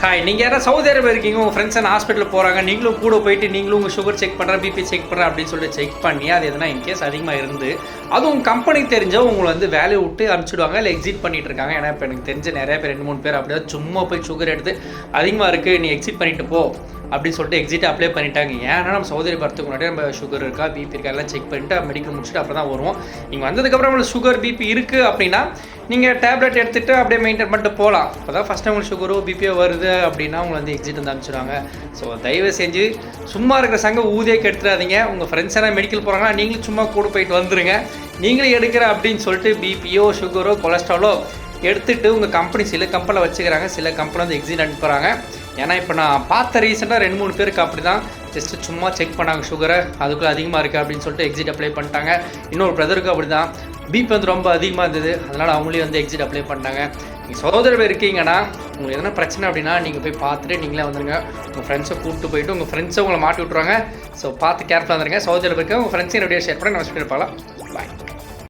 Hi, நீங்கள் யாராவது Saudi Arabia இருக்கீங்க, உங்கள் ஃப்ரெண்ட்ஸ் எல்லாம் ஹாஸ்பிட்டல் போகிறாங்க, நீங்களும் கூட போயிட்டு நீங்களும் உங்கள் சுகர் செக் பண்ணுற, பிபி செக் பண்ணுற அப்படின்னு சொல்லிட்டு செக் பண்ணி அது எதனா இன்கேஸ் அதிகமாக இருந்து அதுவும் கம்பெனி தெரிஞ்சவங்க உங்களை வந்து வேலையை விட்டு அனுப்பிச்சிடுவாங்க, இல்லை எக்ஸிட் பண்ணிட்டு இருக்காங்க. ஏன்னா இப்போ எனக்கு தெரிஞ்ச நிறைய பேர் 2-3 பேர் அப்படியே சும்மா போய் சுகர் எடுத்து அதிகமாக இருக்குது நீ எக்ஸிட் பண்ணிட்டு போ அப்படின்னு சொல்லிட்டு எக்ஸிட் அப்ளை பண்ணிட்டாங்க. ஏன்னா நம்ம சவுதி அரேபியா வரதுக்கு முன்னாடி நம்ம சுகர் இருக்கா பிபி இருக்கா எல்லாம் செக் பண்ணிட்டு மெடிக்கல் முடிச்சுட்டு அப்புறம் தான் வருவோம். நீங்கள் வந்ததுக்கப்புறம் உங்களுக்கு சுகர் பிபி இருக்குது அப்படின்னா நீங்கள் டேப்லெட் எடுத்துகிட்டு அப்படியே மெயின்டைன் பண்ணிட்டு போகலாம். இப்போ தான் ஃபஸ்ட்டு உங்களுக்கு சுகரோ பிபியோ வருது அப்படின்னா உங்களை வந்து எக்ஸிட் வந்து அனுப்பிச்சிடுவாங்க. ஸோ தயவு செஞ்சு சும்மா இருக்கிற சங்க ஊதியை கெடுத்துடாதீங்க. உங்கள் ஃப்ரெண்ட்ஸ் எல்லாம் மெடிக்கல் போகிறாங்கன்னா நீங்களும் சும்மா கூட போயிட்டு வந்துடுங்க. நீங்களே எடுக்கிற அப்படின்னு சொல்லிட்டு பிபியோ சுகரோ கொலஸ்ட்ராலோ எடுத்துகிட்டு உங்கள் கம்பெனி சில கம்பெனியில் வச்சுக்கிறாங்க, சில கம்பெனி வந்து எக்ஸிட் அனுப்புகிறாங்க. ஏன்னா இப்போ நான் பார்த்த ரீசெண்டாக 2-3 பேருக்கு அப்படி தான் ஜஸ்ட்டு சும்மா செக் பண்ணாங்க சுகரை, அதுக்குள்ளே அதிகமாக இருக்குது அப்படின்னு சொல்லிட்டு எக்ஸிட் அப்ளை பண்ணிட்டாங்க. இன்னொரு பிரதருக்கு அப்படி தான் பிபி வந்து ரொம்ப அதிகமாக இருந்தது, அதனால் அவங்களே வந்து எக்ஸிட் அப்ளை பண்ணிட்டாங்க. நீங்கள் சகோதர பேர் இருக்கீங்கன்னா உங்களுக்கு எதனா பிரச்சனை அப்படின்னா நீங்கள் போய் பார்த்துட்டு நீங்களே வந்துடுங்க. உங்கள் ஃப்ரெண்ட்ஸை கூப்பிட்டு போயிட்டு உங்கள் ஃப்ரெண்ட்ஸை உங்களை மாட்டி விட்ருவாங்க. ஸோ பார்த்து கேர்ஃபுல்லாக வந்துருங்க. சகோதர பேருக்கு உங்கள் ஃப்ரெண்ட்ஸையும் ரெடியாக ஷேர் பண்ணி நம்ம ஸ்பீட் பார்க்கலாம். பாய்.